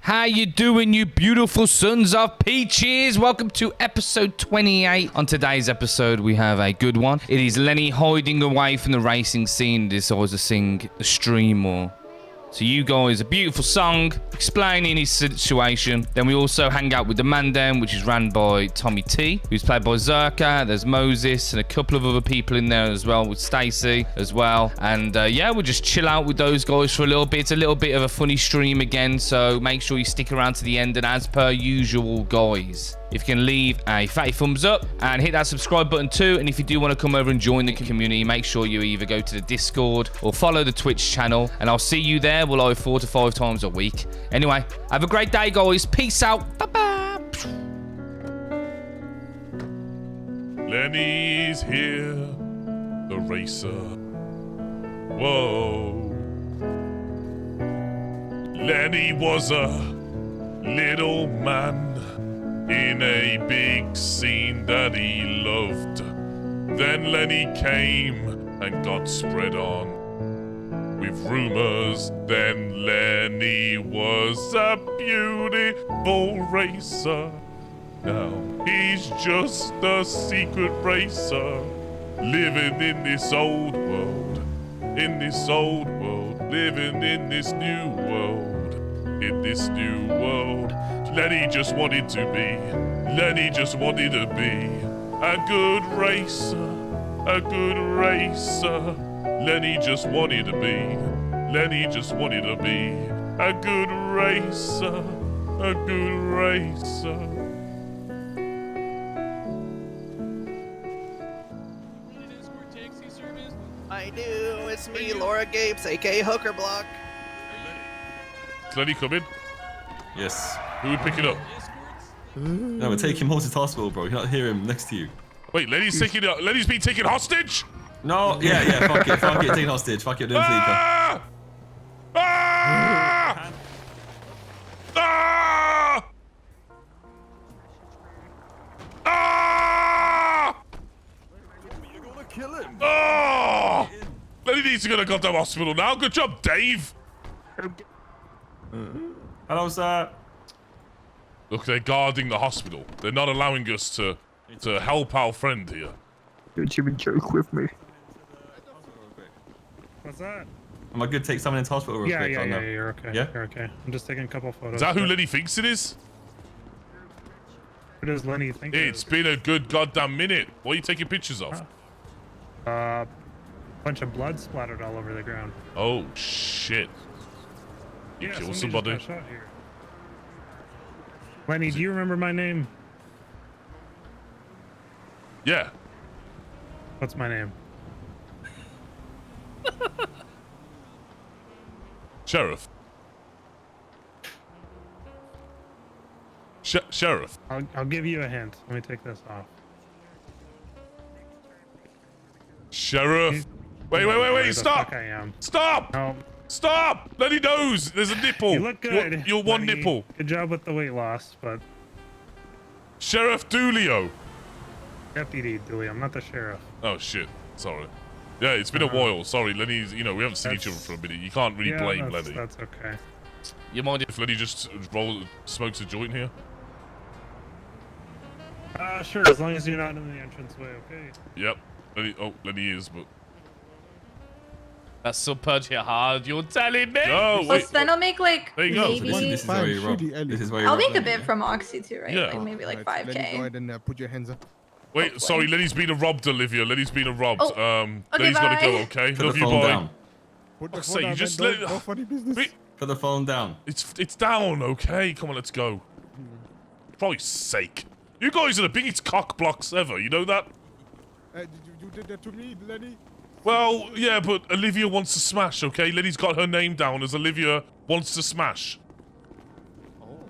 How you doing, you beautiful sons of peaches? Welcome to episode 28. On today's episode, we have a good one. It is Lenny hiding away from the racing scene. Decides to sing a stream or to you guys a beautiful song explaining his situation. Then we also hang out with the man down, which is ran by Tommy T, who's played by Zerka. There's Moses and a couple of other people in there as well, with Stacy as well. And yeah, we'll just chill out with those guys for a little bit. It's a little bit of a funny stream again, so make sure you stick around to the end. And as per usual, guys, if you can leave a fatty thumbs up and hit that subscribe button too. And if you do want to come over and join the community, make sure you either go to the Discord or follow the Twitch channel. And I'll see you there. We'll live 4 to 5 times a week. Anyway, have a great day, guys. Peace out. Bye-bye. Lenny's here, the racer. Whoa. Lenny was a little man in a big scene that he loved. Then Lenny came and got spread on with rumors. Then Lenny was a beautiful racer. Now he's just a secret racer, living in this old world, living in this new world, in this new world. Lenny just wanted to be a good racer, a good racer. Lenny just wanted to be a good racer, a good racer. I do, it's me, Laura Gapes, aka Hooker Block. Is Lenny coming? Yes. Who would pick it up? No, we're taking him home to the hospital, bro. You can't hear him next to you. Wait, Lenny's being taken hostage? No, yeah, fuck it, take hostage. Fuck it, doing Ah! Ah! Ah! Ah! You're gonna kill him. Oh! Lenny needs to go to goddamn hospital now. Good job, Dave. Hello, sir. Look, they're guarding the hospital. They're not allowing us to help our friend here. Don't even joke with me. What's that? Am I good to take someone into hospital real quick? Yeah, you're okay. Yeah? You're okay. I'm just taking a couple photos. Is that who Lenny thinks it is? Who does Lenny think It's been a good goddamn minute. What are you taking pictures of? Bunch of blood splattered all over the ground. Oh, shit. You Yeah, killed somebody somebody? just got shot here. Lenny, do you remember my name? Yeah. What's my name? Sheriff. Sheriff. I'll give you a hint. Let me take this off. Sheriff. Wait, Where the stop! fuck I am. Stop! No, Stop! Lenny knows! There's a nipple! you look good. You're one Lenny. nipple. Good job with the weight loss, but Sheriff Doolio. Deputy Dooley, I'm not the sheriff. Oh, shit. Sorry. Yeah, it's been a while. Sorry, Lenny's, we haven't seen each other for a minute. You can't really blame Lenny. That's okay. You mind if Lenny just smokes a joint here? Sure, as long as you're not in the entranceway, okay? Yep. Lenny is, but... That's so pudgy hard. You're telling me? No, So wait. then I'll make like There you go. maybe. This is where you rob. This is where you I'll rob make a Lenny, bit yeah? from Oxy too, right? Yeah. Like maybe like Right, Lenny, 5k. go ahead and put your hands up. Wait, sorry, Lenny's been robbed, Olivia. Lenny's been robbed. Oh, okay, Lenny's gotta go, bye. okay? Put Love the you, phone boy. down. Put the Fuck's phone sake, down, you just man. let it... No funny business. Wait, Put the phone down. It's down, okay? Come on, let's go. For Christ's sake. You guys are the biggest cock blocks ever, you know that? You did that to me, Lenny. Well, yeah, but Olivia wants to smash, okay? Lenny's got her name down as Olivia wants to smash.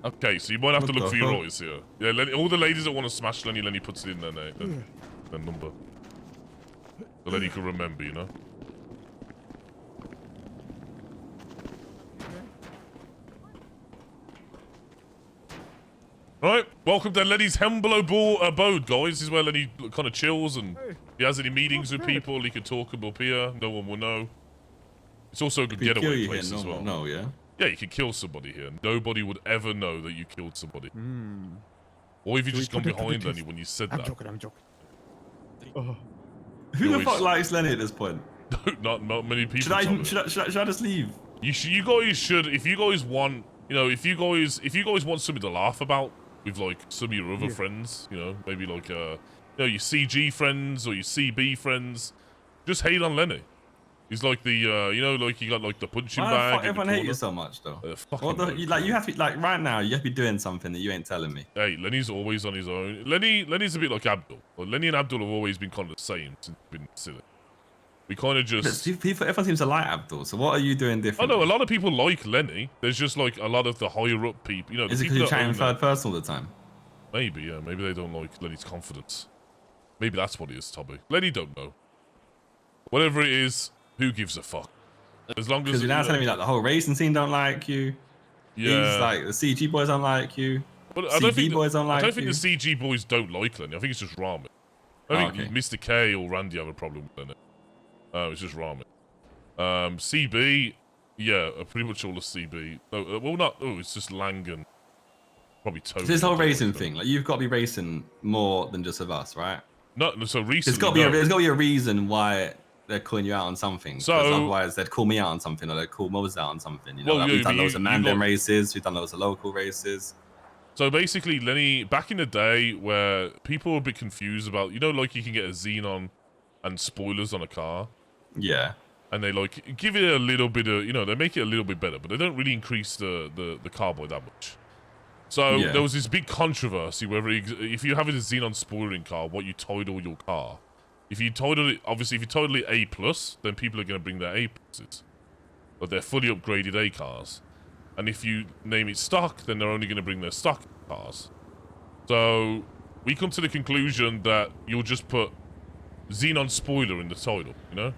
Okay, so you might have to What look the for your fuck? eyes here. Yeah, Lenny, all the ladies that want to smash Lenny puts it in their name, their number. So Lenny can remember, you know? Right, welcome to Lenny's humble abode, guys. This is where Lenny kind of chills, and if he has any meetings with people, he can talk them up here. No one will know. It's also a good If we kill getaway you place here, as no well. one know, yeah? Yeah, you could kill somebody here. Nobody would ever know that you killed somebody. Or if you Should we just gone put it to the behind test? Lenny when you said I'm that. joking. Oh. Who the Always- fuck likes Lenny at this point? not many people. Should I Tommy. should I just leave? You guys should, if you guys want, you know, if you guys want something to laugh about with like some of your other friends, you know, maybe like you know, your CG friends or your CB friends, just hate on Lenny. He's like the you know, like you got like the punching Why the bag. fuck in the everyone hate you corner. so much though? Fucking What the, no you, clue. like you have to like right now you have to be doing something that you ain't telling me. Hey, Lenny's always on his own. Lenny's a bit like Abdul. Well, Lenny and Abdul have always been kind of the same since we've been silly. We kind of just. Everyone seems to like Abdul. So what are you doing I different? know a lot of people like Lenny. There's just like a lot of the higher up people. You know, the Is it people because you're that chatting own third person all the time? Maybe, yeah. Maybe they don't like Lenny's confidence. Maybe that's what it is, Tommy. Lenny don't know. Whatever it is, who gives a fuck? As long as Because you're now telling me like the whole racing scene don't like you. yeah. These, like the CG boys don't like you. But I don't CG think boys don't I like don't think you. the CG boys don't like Lenny. I think it's just Ramen. I think okay. Mr. K or Randy have a problem with Lenny. It's just Ramen. CB, yeah, pretty much all of CB. No, well, not. Oh, it's just Langan. Probably Toby. This whole racing thing, like you've got to be racing more than just with us, right? No, so recently. There's got to be a reason why they're calling you out on something. 'Cause So- otherwise they'd call me out on something or they'd call Moses out on something. You know, Well, like yeah, we've done but loads of you Mandem got- races, we've done loads of local races. So basically, Lenny, back in the day where people were a bit confused about, you know, like you can get a xenon and spoilers on a car, Yeah. and they like give it a little bit of, you know, they make it a little bit better, but they don't really increase the car by that much. So Yeah. there was this big controversy whether if you're having a xenon spoiling car, what you title your car. If you title it, obviously, if you title it A+, then people are going to bring their A+, but they're fully upgraded A cars. And if you name it stock, then they're only going to bring their stock cars. So we come to the conclusion that you'll just put Xenon spoiler in the title, you know?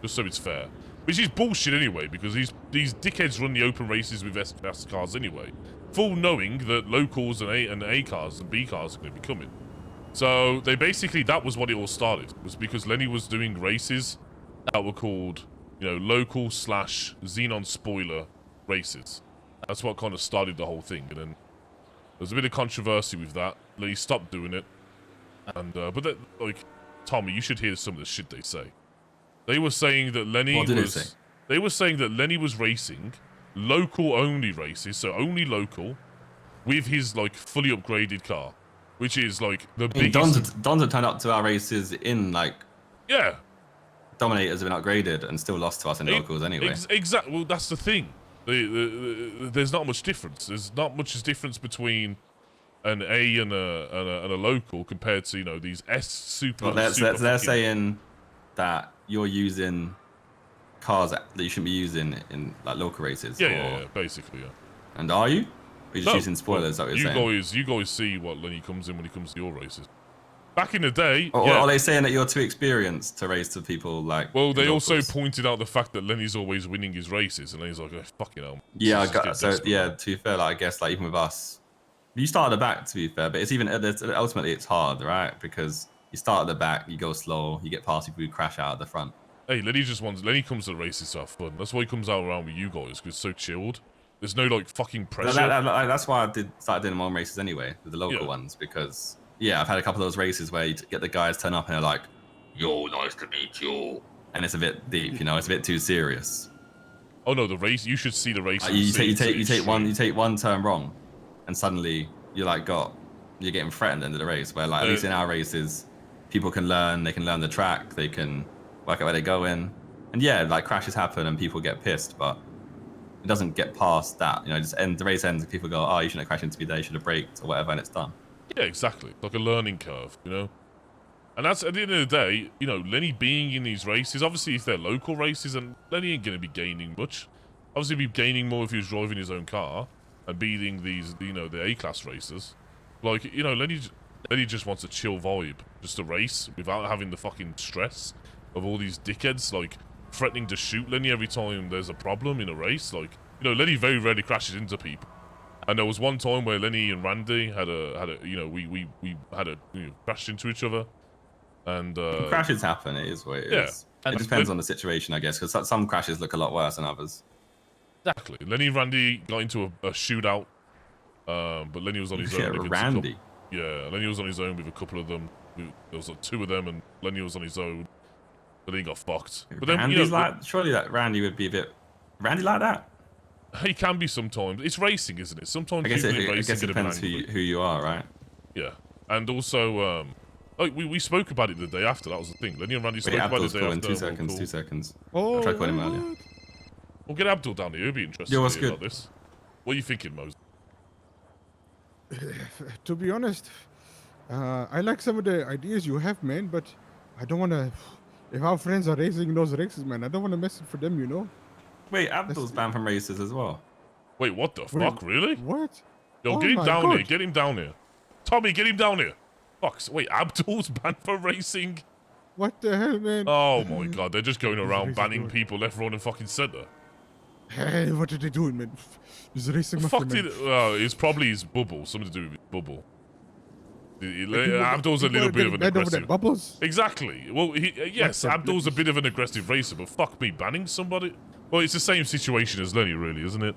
Just so it's fair. Which is bullshit anyway, because these dickheads run the open races with S-Class cars anyway. Full knowing that locals and A cars and B cars are going to be coming. So they basically, that was what it all started. Was because Lenny was doing races that were called, you know, local / Xenon spoiler races. That's what kind of started the whole thing. And then there was a bit of controversy with that. Lenny stopped doing it. And but that, like, Tommy, you should hear some of the shit they say. They were saying that Lenny What did they was. say? They were saying that Lenny was racing local only races, so only local, with his like fully upgraded car, which is like the I mean, biggest. Don's had turned up to our races in like Yeah. Dominators have been upgraded and still lost to us in locals anyway. Exactly. Well, that's the thing. There's not much difference. There's not much difference between an A and a local compared to, you know, these S super. Well, they're fucking- saying that you're using cars that you shouldn't be using in like local races. Yeah, basically, yeah. And are you? Or you're just No, using spoilers, is that what you're saying? you guys see what Lenny comes in when he comes to your races. Back in the day, Or yeah. are they saying that you're too experienced to race to people like? Well, they locals? also pointed out the fact that Lenny's always winning his races, and Lenny's like, oh, fucking hell. Yeah, Let's just get so desperate. yeah. To be fair, like, I guess like even with us, you start at the back. To be fair, but it's even ultimately it's hard, right? Because you start at the back, you go slow, you get past people who crash out at the front. Hey, Lenny comes to the races to have fun. That's why he comes out around with you guys, because it's so chilled. There's no like fucking pressure. That's why I started doing my own races anyway, with the local Yeah. ones, because yeah, I've had a couple of those races where you get the guys turn up and they're like, "Yo, nice to meet you," and it's a bit deep, you know, it's a bit too serious. Oh no, the race. You should see the race. Like, you take one turn wrong, and suddenly you're you're getting threatened at the end of the race. Where like at least in our races, people can learn. They can learn the track. They can work out where they're going. And yeah, like crashes happen and people get pissed, but it doesn't get past that. You know, the race ends and people go, "Oh, you shouldn't have crashed into me there. You should have braked or whatever," and it's done. Yeah, exactly. Like a learning curve, you know. And that's at the end of the day, you know, Lenny being in these races. Obviously, if they're local races, and Lenny ain't gonna be gaining much. Obviously, he'd be gaining more if he was driving his own car and beating these, you know, the A-class racers. Like, you know, Lenny just wants a chill vibe, just a race without having the fucking stress of all these dickheads like threatening to shoot Lenny every time there's a problem in a race. Like, you know, Lenny very rarely crashes into people. And there was one time where Lenny and Randy had a you know, we had crashed into each other. And Crashes happen. It is what it is. Yeah. It depends on the situation, I guess, because some crashes look a lot worse than others. Exactly. Lenny and Randy got into a shootout, but Lenny was on his own. against Randy. Yeah, Lenny was on his own with a couple of them. There was like 2 of them, and Lenny was on his own. But then he got fucked. But then, Randy's like, surely that Randy would be a bit. Randy like that? He can be sometimes. It's racing, isn't it? Sometimes I guess people in it racing depends who you are, right? Yeah, and also, like we spoke about it the day after. That was the thing. Lenny and Randy spoke about it the day after. 2 seconds. 2 seconds. Oh, I tried calling him earlier. We'll get Abdul down here. He'll be interested Yo, what's to hear good? about this. What are you thinking, Moses? To be honest, I like some of the ideas you have, man, but I don't want to. If our friends are racing those races, man, I don't want to mess it for them, you know? Wait, Abdul's banned from races as well. Wait, what the fuck? Really? What? Yo, Oh get him my down God. here. Get him down here. Tommy, get him down here. Fuck. Wait, Abdul's banned for racing? What the hell, man? Oh my god, they're just going around racing banning doing? people left, right, and fucking center. Hey, what are they doing, man? He's racing mafia, Fuck man. it. It's probably his bubble. Something to do with his bubble. Abdul's a little bit of an Bend over the aggressive. bubbles. Exactly. Well, yes, the Abdul's a bit of an aggressive racer, but fuck me, banning somebody? Well, it's the same situation as Lenny, really, isn't it?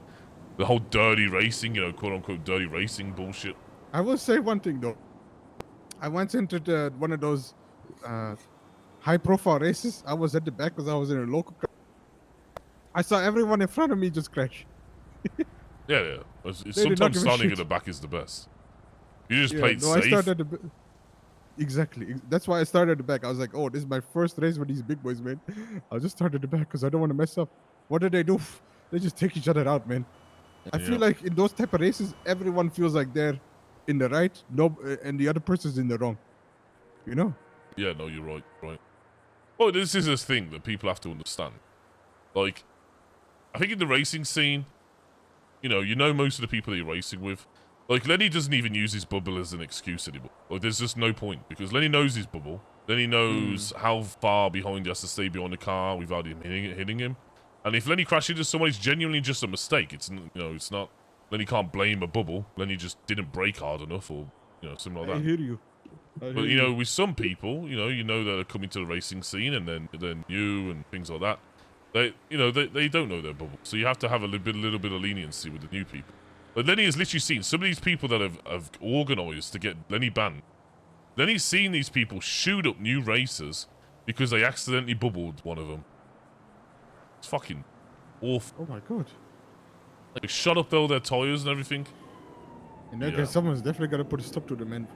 The whole dirty racing, you know, quote-unquote dirty racing bullshit. I will say one thing, though. I once entered one of those high-profile races. I was at the back because I was in a local. I saw everyone in front of me just crash. Yeah. did not Sometimes give a standing shit. at the back is the best. You just Yeah, played no, safe. I started at the exactly. That's why I started at the back. I was like, oh, this is my first race with these big boys, man. I'll just start at the back because I don't want to mess up. What do? They just take each other out, man. I feel like in those type of races, everyone feels like they're in the right, and the other person's in the wrong. You know? Yeah, no, you're right, Well, this is a thing that people have to understand. Like, I think in the racing scene, you know most of the people that you're racing with. Like, Lenny doesn't even use his bubble as an excuse anymore. Like, there's just no point, because Lenny knows his bubble. Lenny knows how far behind he has to stay behind the car without him hitting him. And if Lenny crashes into someone, it's genuinely just a mistake. It's it's not. Lenny can't blame a bubble. Lenny just didn't brake hard enough, or something like that. I hear you. But with some people, you know that are coming to the racing scene, and then you and things like that. They don't know their bubble, so you have to have a little bit of leniency with the new people. But Lenny has literally seen some of these people that have organised to get Lenny banned. Lenny's seen these people shoot up new racers because they accidentally bubbled one of them. It's fucking awful. Oh my god. They shot up all their tires and everything. In that Yeah. case, someone's definitely got to put a stop to them, man.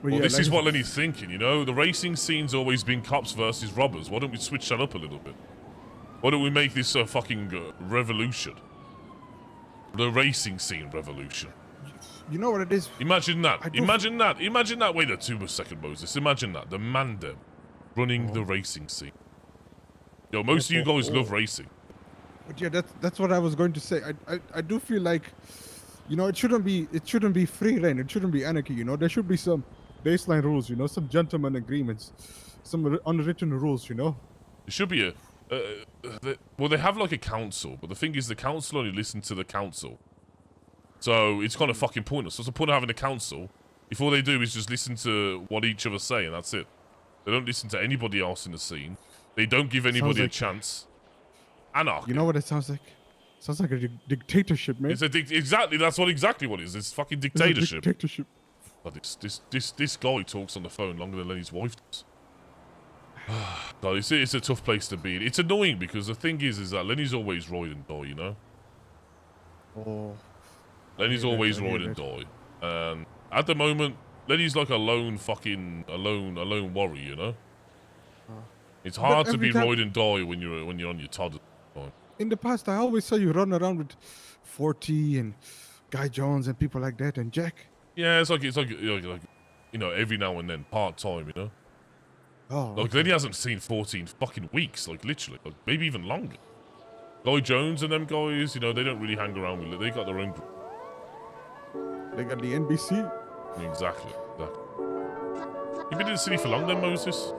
But Well, yeah, this like is I what said- Lenny's thinking, The racing scene's always been cops versus robbers. Why don't we switch that up a little bit? Why don't we make this a fucking revolution? The racing scene revolution. You know what it is? Imagine that. I do- Imagine that. Imagine that. Wait a second, Moses. Imagine that. The Mandem running the racing scene. Yo, most of you guys love racing. But yeah, that's what I was going to say. I do feel like, it shouldn't be free reign. It shouldn't be anarchy. There should be some baseline rules. Some gentleman agreements, some unwritten rules. There should be a. They have like a council, but the thing is, the council only listen to the council. So it's kind of fucking pointless. What's the point of having a council if all they do is just listen to what each other say and that's it? They don't listen to anybody else in the scene. They don't give anybody a like- chance. Anarchy. You know what it sounds like? Sounds like a dictatorship, man. It's exactly. That's exactly what it is. It's fucking It's a dictatorship. dictatorship. God, this guy talks on the phone longer than Lenny's wife does. God, it's a tough place to be. It's annoying because the thing is that Lenny's always ride and die, Oh. Lenny's I hear always that, I hear ride and that. die. And at the moment, Lenny's like a lone warrior, It's hard to every be time- ride and die when you're on your toddler. In the past, I always saw you run around with 40 and Guy Jones and people like that and Jack. Yeah, it's like every now and then, part time, Oh. Like, Lenny hasn't seen 14 fucking weeks, like, literally. Like, maybe even longer. Guy Jones and them guys, they don't really hang around with it. They got their own group. They got the NBC. Exactly. You been in the city for long then, Moses?